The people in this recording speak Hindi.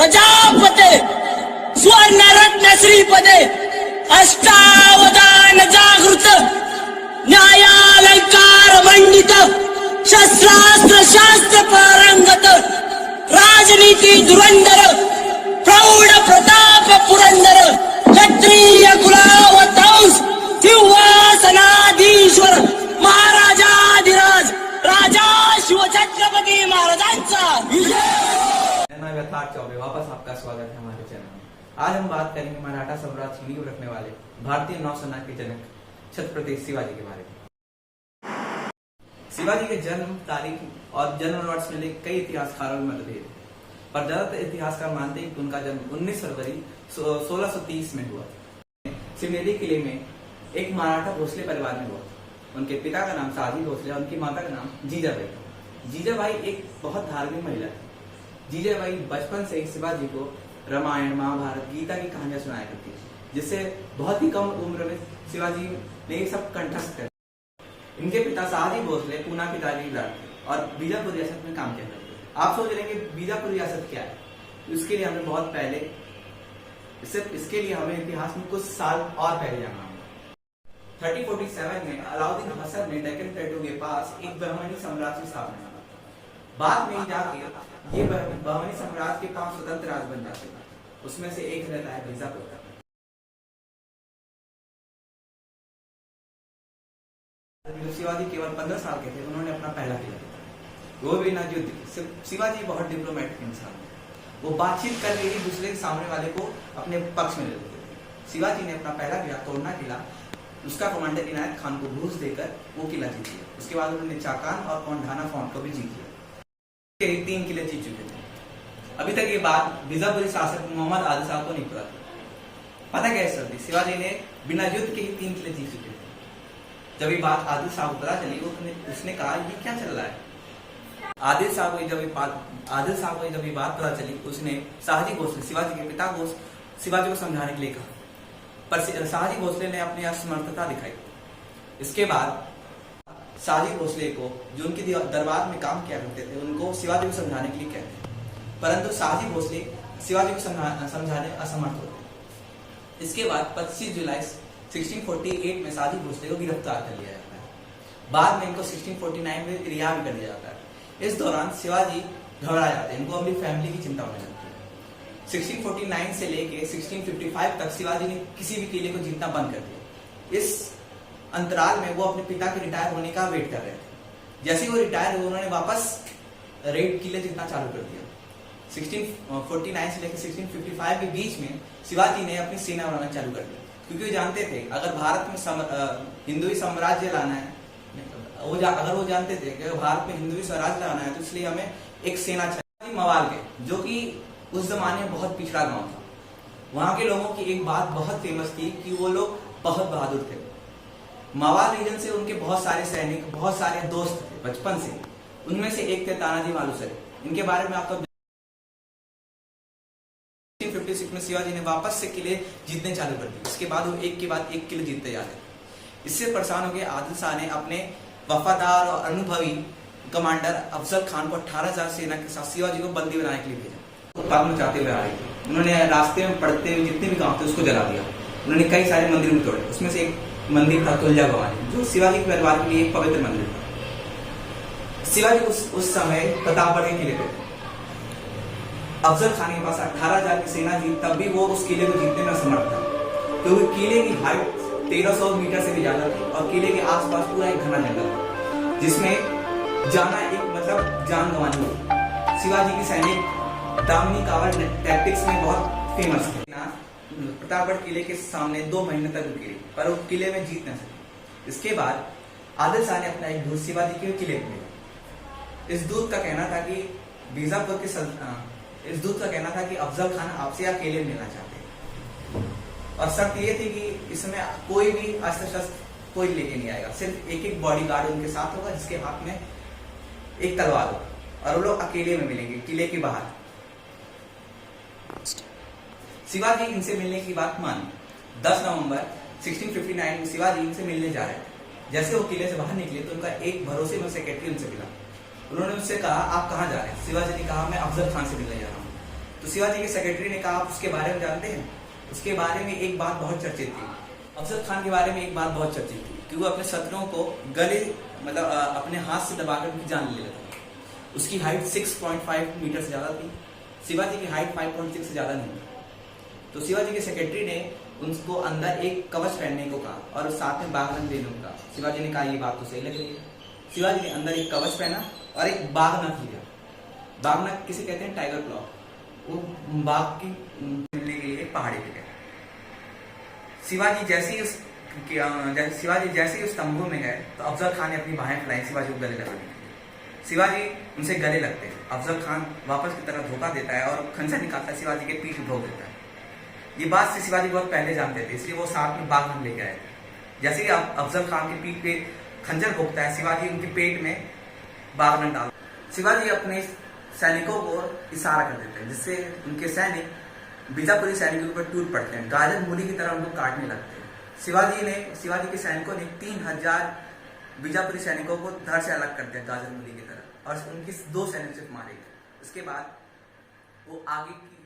प्रजापते स्वर्णरत्न श्रीपदे अष्टावधान जागृत न्यायालंकार मंडित शस्त्रास्त्र शास्त्र पारंगत राजनीती धुरंधर प्रौढ प्रताप पुरंदर क्षत्रिय कुलावतंस सिंहासनाधीश्वर महाराजाधिराज राजा शिवछत्रपती महाराजांचा मैं यथार्थ चौबे वापस आपका स्वागत है हमारे चैनल में। आज हम बात करेंगे मराठा साम्राज्य की नींव रखने वाले भारतीय नौसेना के जनक छत्रपति शिवाजी के बारे में। शिवाजी के जन्म तारीख और जन्म वर्ष में कई इतिहासकारों में मतभेद है, पर ज्यादातर इतिहासकार मानते हैं कि उनका जन्म 19 फरवरी 1630 में हुआ। सिमनेरी किले में एक मराठा भोसले परिवार में हुआ। उनके पिता का नाम साजी भोसले और उनकी माता का नाम जीजाबाई था। जीजाबाई एक बहुत धार्मिक महिला थी। जीजाबाई बचपन से शिवाजी को रामायण, महाभारत, गीता की कहानियां सुनाया करती थी, जिससे बहुत ही कम उम्र में शिवाजी ने ये सब कंठस्थ कर। इनके पिता साजी भोसले पूना के जागीरदार थे और बीजापुर रियासत में काम किया करते थे। आप सोच रहे हैं कि बीजापुर रियासत क्या है? इसके लिए हमें बहुत पहले इसके लिए हमें इतिहास में कुछ साल और पहले जाना होगा। 1347 में अलाउद्दीन हसन ने डेक्कन प्लेटू के पास एक बहमनी साम्राज्य की स्थापना की। बाद में जाके ये बहमनी साम्राज्य के 5 स्वतंत्र राज्य बन जाते हैं। उसमें से एक रहता है बीजापुर। शिवाजी केवल 15 साल के थे, उन्होंने अपना पहला किला जीता, वो भी ना युद्ध। शिवाजी बहुत डिप्लोमेटिक इंसान है, वो बातचीत करके ही दूसरे के सामने वाले को अपने पक्ष में ले लेते थे। शिवाजी ने अपना पहला किला तोड़ना किला उसका कमांडर इनायत खान को घूस देकर वो किला जीत लिया। उसके बाद उन्होंने चाकान और कोंढाना फोर्ट को भी जीत लिया। 3 किले जीत चुके थे। अभी तक ये बात बीजापुरी शासक मोहम्मद आदिल शाह को नहीं पता था। पता कैसे चलती? शिवाजी ने बिना युद्ध के ही 3 किले जीत चुके थे। जब ये बात आदिल शाह को पता चली, उसने कहा ये क्या चल रहा है। आदिल शाह को जब ये बात पता चली, उसने साहजी भोसले शिवाजी के पिता को शिवाजी को समझाने के लिए कहा, पर साहजी भोसले ने अपनी असमर्थता दिखाई। इसके बाद साहजी भोसले को, जो उनके दरबार में काम किया करते थे, उनको शिवाजी को समझाने के लिए कहते हैं, परंतु साहजी भोसले शिवाजी को समझाने असमर्थ होते। इसके बाद 25 जुलाई 1648 में साहजी भोसले को गिरफ्तार कर लिया जाता है। बाद में इनको 1649 में रिहा भी कर दिया जाता है। इस दौरान शिवाजी घबरा जाते हैं, इनको अपनी फैमिली की चिंता होने लगती है। 1649 से लेके 1655 तक शिवाजी ने किसी भी किले को जीतना बंद कर दिया। इस अंतराल में वो अपने पिता के रिटायर होने का वेट कर रहे थे। जैसे ही वो रिटायर हुए, उन्होंने वापस रेड किले जीतना चालू कर दिया। 1649 से लेकर 1655 के बीच में शिवाजी ने अपनी सेना बनाना चालू कर दिया, क्योंकि वो जानते थे अगर भारत में हिंदुई साम्राज्य लाना है, अगर वो जानते थे कि भारत में हिंदुई स्वराज लाना है, तो इसलिए हमें एक सेना चाहिए। मवाल के, जो कि उस जमाने में बहुत पिछड़ा गांव था, वहां के लोगों की एक बात बहुत फेमस थी कि वो लोग बहुत बहादुर थे। मवाल रीजन से उनके बहुत सारे सैनिक, बहुत सारे दोस्त थे बचपन से। उनमें से एक थे तानाजी मालुसरे। इनके बारे में आपको 1656 में शिवाजी ने वापस से किले जीतने चालू कर दिए। इसके बाद वो एक के बाद एक किले जीतते जा रहे। इससे परेशान हो गए आदिल शाह ने अपने वफादार और अनुभवी कमांडर अफजल खान को 18,000 सेना के साथ शिवाजी को बंदी बनाने के लिए भेजा। उत्पाद मचाते हुए आ रही थी। उन्होंने रास्ते में पड़ते हुए जितने भी गांव थे उसको जला दिया। उन्होंने कई सारे मंदिर में तोड़े। उसमें से एक मंदिर था तुलजा भवानी, जो शिवाजी के परिवार के लिए एक पवित्र मंदिर था। शिवाजी उस समय प्रतापगढ़ के किले पे थे। अफजल खान के पास 18,000 की सेना थी, तब भी वो उस किले को जीतने में असमर्थ था, क्योंकि किले की हाइट 1300 मीटर से भी ज्यादा थी और किले के आसपास पूरा एक घना जंगल था, जिसमें जाना एक मतलब जान गंवानी होती। शिवाजी की सैनिक दामिनी कावर टैक्टिक्स में बहुत फेमस थे। प्रतापगढ़ किले के सामने 2 महीने तक रुकी, पर वो किले में जीत न सके। इसके बाद आदिल शाह ने अपना एक दूत शिवाजी के किले में भेजा। इस दूत का कहना था कि बीजापुर के अफजल खान आपसे अकेले मिलना चाहते हैं, और शर्त ये थी कि इसमें कोई भी अस्त्र शस्त्र कोई लेके नहीं आएगा, सिर्फ एक बॉडीगार्ड उनके साथ होगा जिसके हाथ में एक तलवार होगा, और वो लोग अकेले में मिलेंगे किले के बाहर। शिवाजी इनसे मिलने की बात मानी। 10 नवंबर 1659 में शिवाजी इनसे मिलने जा रहे थे। जैसे वो किले से बाहर निकले तो उनका एक भरोसेमंद सेक्रेटरी उनसे मिला। उन्होंने उससे कहा, आप कहाँ जा रहे हैं? शिवाजी ने कहा, मैं अफजल खान से मिलने जा रहा हूँ। तो शिवाजी के सेक्रेटरी ने कहा, आप उसके बारे में जानते हैं? उसके बारे में एक बात बहुत चर्चित थी, अफजल खान के बारे में एक बात बहुत चर्चित थी कि वो अपने शत्रुओं को गले मतलब अपने हाथ से दबाकर उनकी जान ले लेता था। उसकी हाइट 6.5 मीटर से ज़्यादा थी, शिवाजी की हाइट 5.6 से ज़्यादा नहीं थी। तो शिवाजी के सेक्रेटरी ने उनको अंदर एक कवच पहनने को कहा और साथ में बाघनख देने को कहा। शिवाजी ने कहा, ये बात तो सही लग रही है। शिवाजी ने अंदर एक कवच पहना और एक बाघनख लिया। बाघनख किसे कहते हैं? Tiger claw. वो बाघ की मिलने के लिए पहाड़ी पे गए। शिवाजी जैसे ही उस तंबू में गए तो अफजल खान ने अपनी बाहें फैलाई शिवाजी को गले लगाने के लिए। शिवाजी उनसे गले लगते हैं। अफजल खान वापस की तरफ धोखा देता है और खंजर निकालता है, शिवाजी के पीठ ठोक देता है। ये बात से शिवाजी बहुत पहले जानते थे, इसलिए वो साथ में बाघनख लेके आए। जैसे ही अफजल खान के पीठ पे खंजर भोंकता है, शिवाजी उनके पेट में बाघनख डाल। शिवाजी अपने सैनिकों को इशारा कर देते हैं, जिससे उनके सैनिक बीजापुरी सैनिकों के ऊपर टूट पड़ते हैं, गाजर मूली की तरह उनको काटने लगते हैं। शिवाजी के सैनिकों ने 3000 बीजापुरी सैनिकों को धड़ से अलग कर दिया गाजर मूली की तरह, और उनके 2 सैनिक सिर्फ मारे गए। उसके बाद वो आगे की